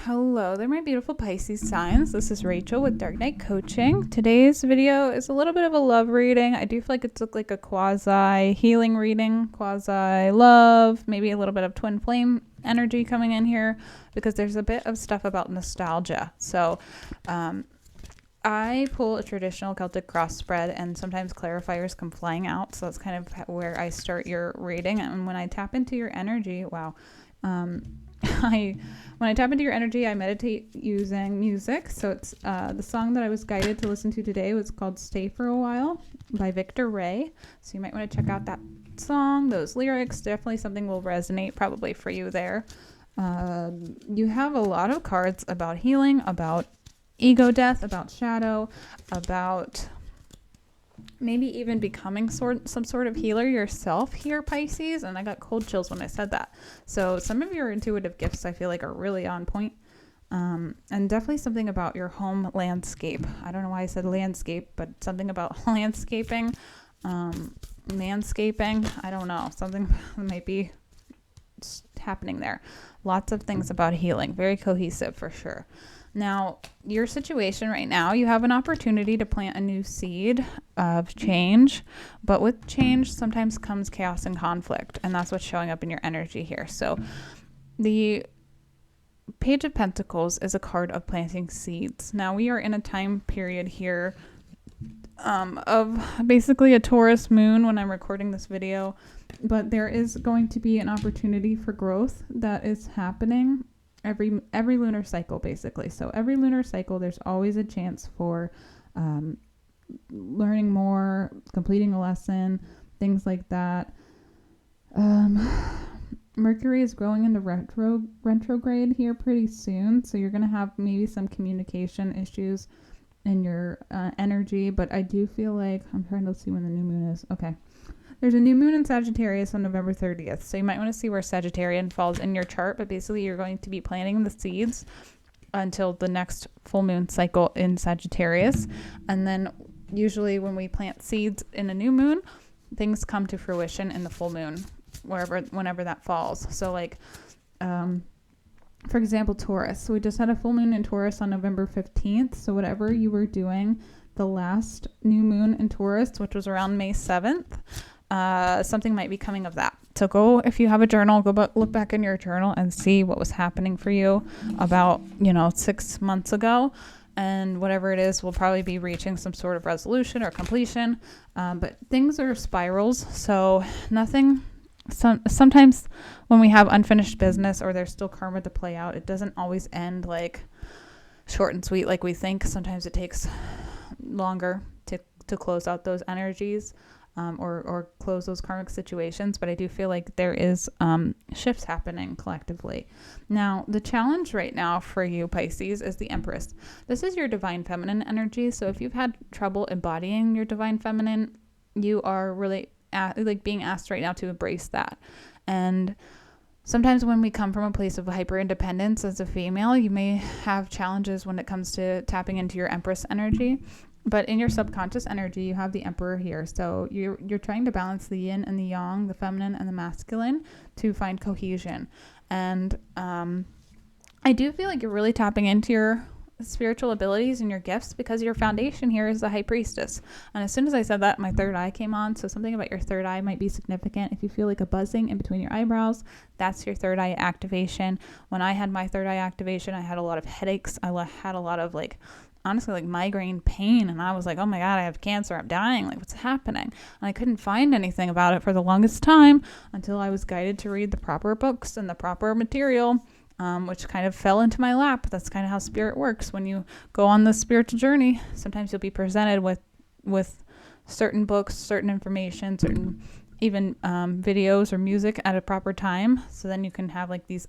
Hello there, my beautiful Pisces signs. This is Rachel with Dark Knight Coaching. Today's video is a little bit of a love reading. I do feel like it's like a quasi healing reading, quasi love, maybe a little bit of twin flame energy coming in here because there's a bit of stuff about nostalgia. So I pull a traditional Celtic cross spread and sometimes clarifiers come flying out. So that's kind of where I start your reading. And when I tap into your energy, wow. When I tap into your energy, I meditate using music. So it's the song that I was guided to listen to today was called Stay for a While by Victor Ray. So you might want to check out that song, those lyrics. Definitely something will resonate probably for you there. You have a lot of cards about healing, about ego death, about shadow, about maybe even becoming some sort of healer yourself here, Pisces. And I got cold chills when I said that. So some of your intuitive gifts I feel like are really on point. And definitely something about your home landscape. I don't know why I said landscape, but something about landscaping, manscaping. I don't know. Something might be happening there. Lots of things about healing. Very cohesive for sure. Now, your situation right now, you have an opportunity to plant a new seed of change, but with change sometimes comes chaos and conflict, and that's what's showing up in your energy here. So the Page of Pentacles is a card of planting seeds. Now, we are in a time period here of basically a Taurus moon when I'm recording this video, but there is going to be an opportunity for growth that is happening every lunar cycle, basically. So every lunar cycle, there's always a chance for learning more, completing a lesson, things like that. Mercury is going into retrograde here pretty soon, so you're going to have maybe some communication issues in your energy, but I do feel like, I'm trying to see when the new moon is. Okay. There's a new moon in Sagittarius on November 30th. So you might want to see where Sagittarian falls in your chart. But basically, you're going to be planting the seeds until the next full moon cycle in Sagittarius. And then usually when we plant seeds in a new moon, things come to fruition in the full moon, whenever that falls. So like, for example, Taurus. So we just had a full moon in Taurus on November 15th. So whatever you were doing the last new moon in Taurus, which was around May 7th, something might be coming of that. So go, if you have a journal, look back in your journal and see what was happening for you about 6 months ago, and whatever it is will probably be reaching some sort of resolution or completion. But things are spirals, so nothing. Sometimes when we have unfinished business or there's still karma to play out, it doesn't always end like short and sweet like we think. Sometimes it takes longer to close out those energies. Or close those karmic situations, but I do feel like there is shifts happening collectively. Now, the challenge right now for you, Pisces, is the Empress. This is your divine feminine energy, so if you've had trouble embodying your divine feminine, you are really being asked right now to embrace that. And sometimes when we come from a place of hyper independence as a female, you may have challenges when it comes to tapping into your Empress energy. But in your subconscious energy, you have the Emperor here. So you're trying to balance the yin and the yang, the feminine and the masculine, to find cohesion. And I do feel like you're really tapping into your spiritual abilities and your gifts because your foundation here is the High Priestess. And as soon as I said that, my third eye came on. So something about your third eye might be significant. If you feel like a buzzing in between your eyebrows, that's your third eye activation. When I had my third eye activation, I had a lot of headaches. I had a lot of honestly, like migraine pain, and I was like, oh my god, I have cancer, I'm dying, like what's happening? And I couldn't find anything about it for the longest time until I was guided to read the proper books and the proper material, which kind of fell into my lap. That's kind of how spirit works. When you go on this spiritual journey, sometimes you'll be presented with certain books, certain information, certain even videos or music at a proper time, so then you can have like these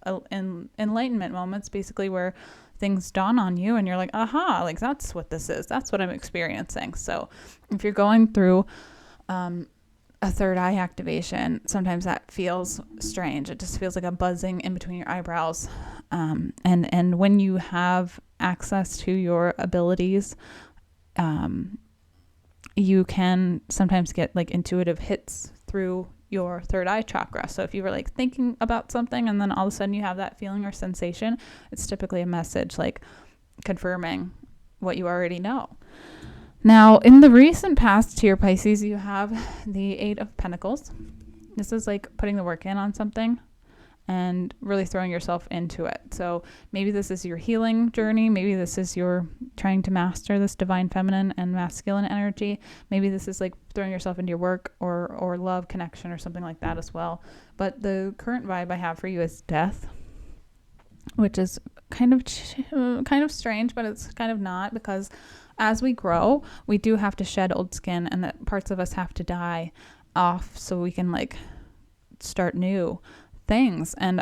enlightenment moments, basically, where things dawn on you and you're like, aha, like that's what this is. That's what I'm experiencing. So if you're going through a third eye activation, sometimes that feels strange. It just feels like a buzzing in between your eyebrows. And when you have access to your abilities, you can sometimes get like intuitive hits through your third eye chakra. So if you were like thinking about something and then all of a sudden you have that feeling or sensation, it's typically a message like confirming what you already know. Now, in the recent past here, Pisces, you have the Eight of Pentacles. This is like putting the work in on something and really throwing yourself into it. So maybe this is your healing journey. Maybe this is your trying to master this divine feminine and masculine energy. Maybe this is like throwing yourself into your work or love connection or something like that as well. But the current vibe I have for you is death, which is kind of strange, but it's kind of not, because as we grow, we do have to shed old skin, and that parts of us have to die off so we can like start new things. And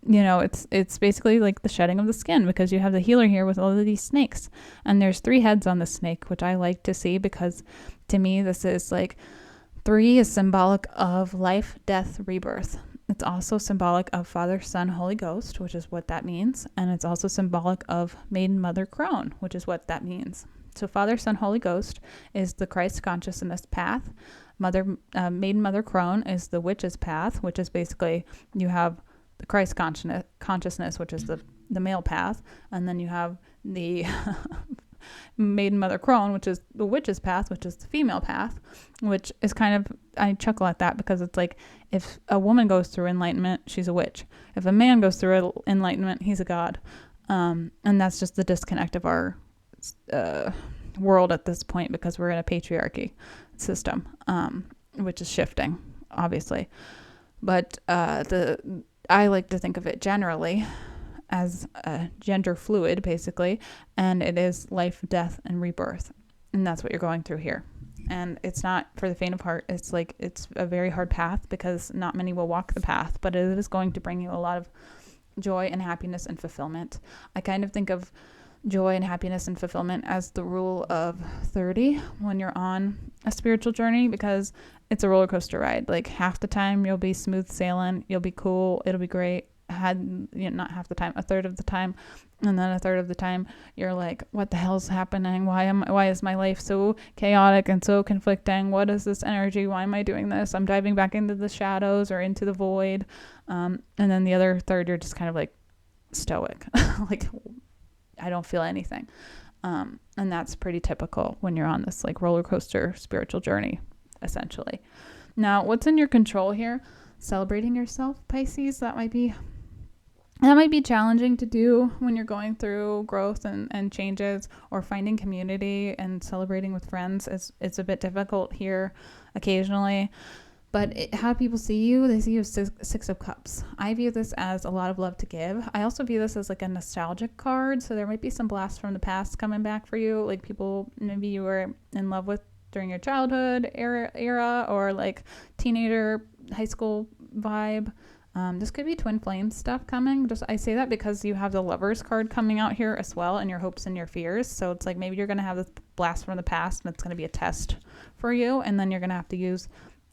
it's basically like the shedding of the skin, because you have the healer here with all of these snakes, and there's 3 heads on the snake, which I like to see, because to me this is like 3 is symbolic of life, death, rebirth. It's also symbolic of Father, Son, Holy Ghost, which is what that means. And it's also symbolic of Maiden, Mother, Crone, which is what that means. So Father, Son, Holy Ghost is the Christ consciousness path. Maiden, Mother, Crone is the witch's path, which is basically you have the Christ consciousness, which is the male path. And then you have the Maiden, Mother, Crone, which is the witch's path, which is the female path, which is kind of, I chuckle at that because it's like, if a woman goes through enlightenment, she's a witch. If a man goes through enlightenment, he's a god. And that's just the disconnect of our world at this point, because we're in a patriarchy system, which is shifting, obviously. But I like to think of it generally as gender fluid, basically, and it is life, death, and rebirth, and that's what you're going through here. And it's not for the faint of heart. It's a very hard path, because not many will walk the path, but it is going to bring you a lot of joy and happiness and fulfillment. I kind of think of joy and happiness and fulfillment as the rule of 30 when you're on a spiritual journey, because it's a roller coaster ride. Like half the time you'll be smooth sailing, you'll be cool, it'll be great. Not half the time, a third of the time, and then a third of the time you're like, what the hell's happening? Why is my life so chaotic and so conflicting? What is this energy? Why am I doing this? I'm diving back into the shadows or into the void. And then the other third, you're just kind of like stoic, like I don't feel anything. And that's pretty typical when you're on this like roller coaster spiritual journey, essentially. Now, what's in your control here? Celebrating yourself, Pisces. That might be challenging to do when you're going through growth and changes, or finding community and celebrating with friends. It's a bit difficult here occasionally. But how people see you, they see you as Six of Cups. I view this as a lot of love to give. I also view this as like a nostalgic card. So there might be some blasts from the past coming back for you, like people maybe you were in love with during your childhood era or like teenager, high school vibe. This could be twin flame stuff coming. I say that because you have the Lovers card coming out here as well, and your hopes and your fears. So it's like maybe you're going to have this blast from the past, and it's going to be a test for you, and then you're going to have to use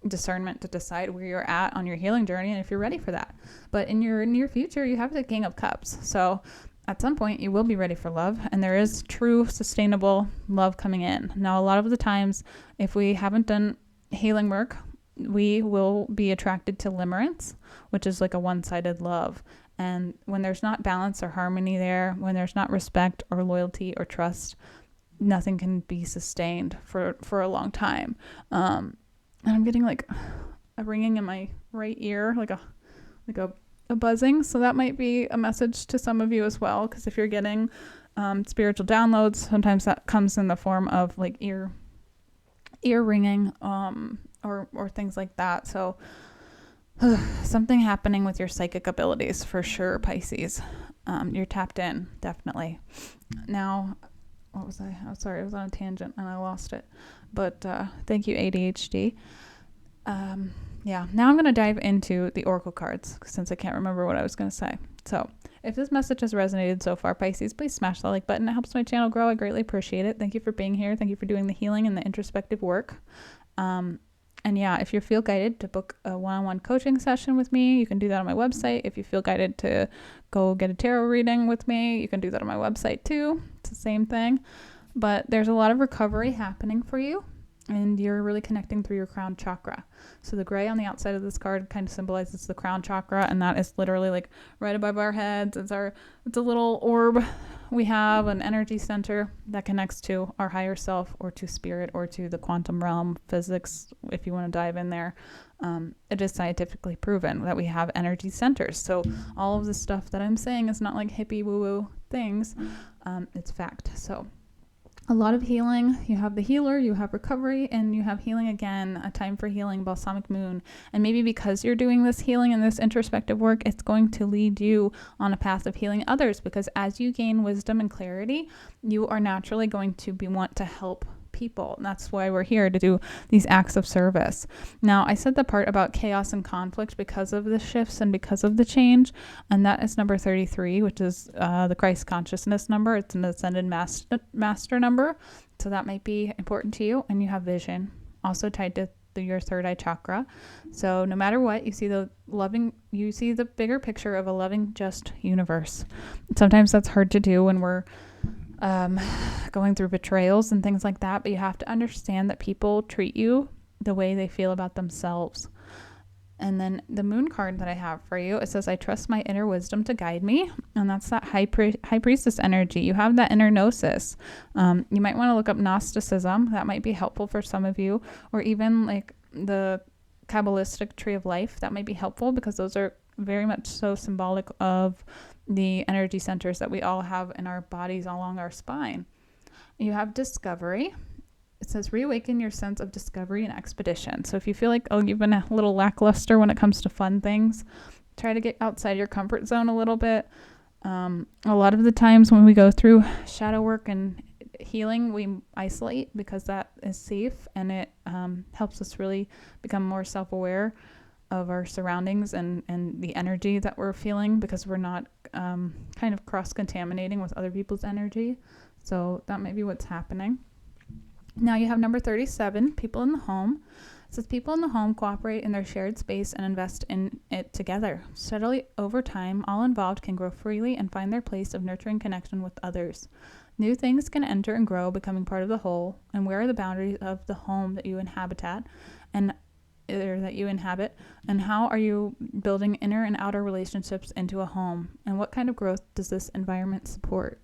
discernment to decide where you're at on your healing journey and if you're ready for that. But in your near future, you have the King of Cups. So at some point, you will be ready for love, and there is true, sustainable love coming in. Now, a lot of the times, if we haven't done healing work, we will be attracted to limerence, which is like a one-sided love. And when there's not balance or harmony there, when there's not respect or loyalty or trust, nothing can be sustained for a long time. And I'm getting like a ringing in my right ear, like a buzzing. So that might be a message to some of you as well, because if you're getting spiritual downloads, sometimes that comes in the form of like ear ringing, or things like that. So something happening with your psychic abilities for sure, Pisces. You're tapped in, definitely. Now, what was I? Oh, sorry, I was on a tangent and I lost it. But thank you, ADHD. Now I'm going to dive into the Oracle cards, since I can't remember what I was going to say. So if this message has resonated so far, Pisces, please smash the like button. It helps my channel grow. I greatly appreciate it. Thank you for being here. Thank you for doing the healing and the introspective work. And yeah, if you feel guided to book a one-on-one coaching session with me, you can do that on my website. If you feel guided to go get a tarot reading with me, you can do that on my website too. It's the same thing. But there's a lot of recovery happening for you. and you're really connecting through your crown chakra. So the gray on the outside of this card kind of symbolizes the crown chakra, and that is literally like right above our heads. It's a little orb. We have an energy center that connects to our higher self, or to spirit, or to the quantum realm, physics, if you want to dive in there. It is scientifically proven that we have energy centers. So all of the stuff that I'm saying is not like hippie woo-woo things. It's fact. So a lot of healing. You have the healer, you have recovery, and you have healing again, a time for healing, balsamic moon. And maybe because you're doing this healing and this introspective work, it's going to lead you on a path of healing others, because as you gain wisdom and clarity, you are naturally going to want to help people. And that's why we're here, to do these acts of service. Now, I said the part about chaos and conflict because of the shifts and because of the change, and that is number 33, which is the Christ consciousness number. It's an ascended master number, so that might be important to you. And you have vision, also tied to your third eye chakra. So no matter what, you see the bigger picture of a loving, just universe. Sometimes that's hard to do when we're going through betrayals and things like that, but you have to understand that people treat you the way they feel about themselves. And then the moon card that I have for you, it says, I trust my inner wisdom to guide me. And that's that high priestess energy. You have that inner gnosis. You might want to look up Gnosticism. That might be helpful for some of you, or even like the Kabbalistic tree of life. That might be helpful, because those are very much so symbolic of the energy centers that we all have in our bodies along our spine. You have discovery. It says, reawaken your sense of discovery and expedition. So if you feel like, you've been a little lackluster when it comes to fun things, try to get outside your comfort zone a little bit. A lot of the times when we go through shadow work and healing, we isolate because that is safe, and it helps us really become more self-aware of our surroundings and the energy that we're feeling, because we're not kind of cross-contaminating with other people's energy. So that might be what's happening. Now you have number 37, people in the home. It says, people in the home cooperate in their shared space and invest in it together. Steadily over time, all involved can grow freely and find their place of nurturing connection with others. New things can enter and grow, becoming part of the whole. And where are the boundaries of the home that you inhabit, and how are you building inner and outer relationships into a home, and what kind of growth does this environment support?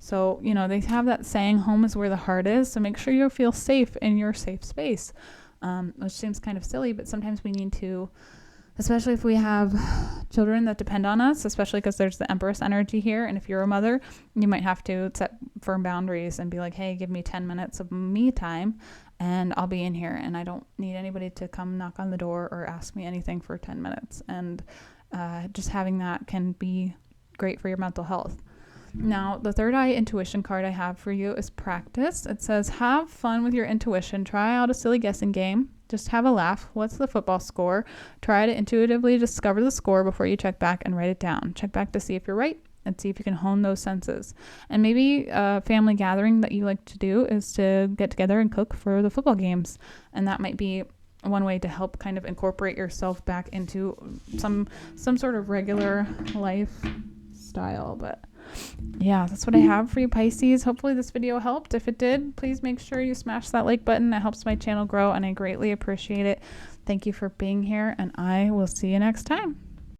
So, they have that saying, home is where the heart is. So make sure you feel safe in your safe space, which seems kind of silly, but sometimes we need to, especially if we have children that depend on us, especially because there's the Empress energy here. And if you're a mother, you might have to set firm boundaries and be like, hey, give me 10 minutes of me time, and I'll be in here, and I don't need anybody to come knock on the door or ask me anything for 10 minutes. And just having that can be great for your mental health. Now, the third eye intuition card I have for you is practice. It says, have fun with your intuition. Try out a silly guessing game. Just have a laugh. What's the football score? Try to intuitively discover the score before you check back and write it down. Check back to see if you're right, and see if you can hone those senses. And maybe a family gathering that you like to do is to get together and cook for the football games. And that might be one way to help kind of incorporate yourself back into some sort of regular lifestyle. But yeah, that's what I have for you, Pisces. Hopefully this video helped. If it did, please make sure you smash that like button. It helps my channel grow, and I greatly appreciate it. Thank you for being here, and I will see you next time.